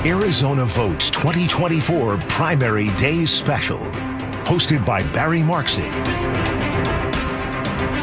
Arizona Votes 2024 Primary Day Special, hosted by Barry Marksey.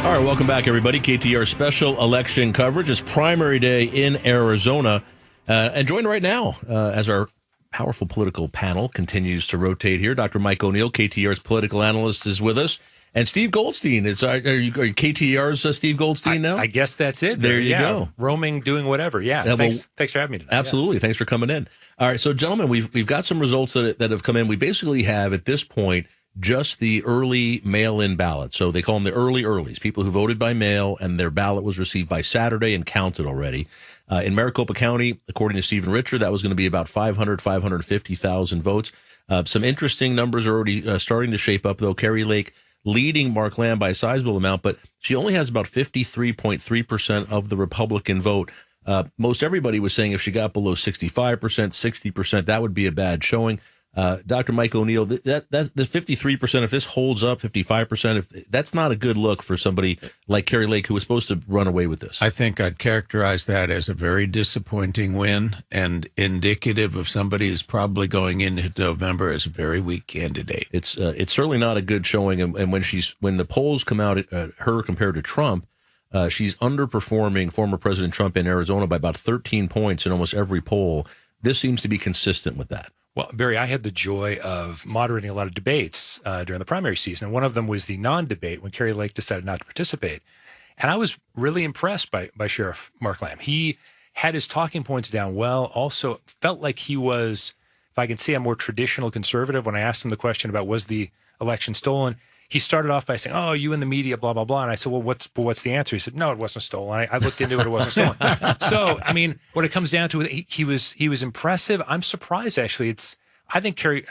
All right, welcome back, everybody. KTAR special election coverage is primary day in Arizona. And joined right now as our powerful political panel continues to rotate here. Dr. Mike O'Neill, KTAR's political analyst, is with us. And Steve Goldstein. Are you KTAR's Steve Goldstein now? I guess that's it. There you go. Roaming, doing whatever. Yeah. Thanks for having me today. Absolutely. Yeah. Thanks for coming in. All right. So, gentlemen, we've got some results that have come in. We basically have, at this point, just the early mail-in ballots. So they call them the earlies, people who voted by mail and their ballot was received by Saturday and counted already. In Maricopa County, according to Stephen Richer, that was going to be about 550,000 votes. Some interesting numbers are already starting to shape up, though. Kari Lake leading Mark Lamb by a sizable amount, but she only has about 53.3% of the Republican vote. Most everybody was saying if she got below 65%, 60%, that would be a bad showing. Dr. Mike O'Neill, that the 53%, if this holds up, 55%, that's not a good look for somebody like Kari Lake, who was supposed to run away with this. I think I'd characterize that as a very disappointing win and indicative of somebody who's probably going into November as a very weak candidate. It's certainly not a good showing. And when the polls come out at her compared to Trump, she's underperforming former President Trump in Arizona by about 13 points in almost every poll. This seems to be consistent with that. Well, Barry, I had the joy of moderating a lot of debates during the primary season, and one of them was the non-debate when Kari Lake decided not to participate. And I was really impressed by Sheriff Mark Lamb. He had his talking points down well, also felt like he was, if I can say, a more traditional conservative. When I asked him the question about was the election stolen, he started off by saying, "Oh, you and the media, blah, blah, blah." And I said, "Well, what's the answer?" He said, "No, it wasn't stolen. I looked into it. It wasn't stolen." So, I mean, when it comes down to it, he was impressive. I'm surprised, actually. I think Kari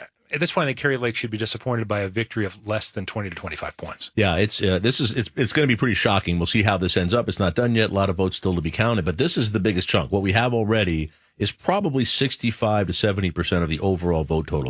Lake should be disappointed by a victory of less than 20 to 25 points. Yeah, it's going to be pretty shocking. We'll see how this ends up. It's not done yet. A lot of votes still to be counted, but this is the biggest chunk. What we have already is probably 65 to 70% of the overall vote total.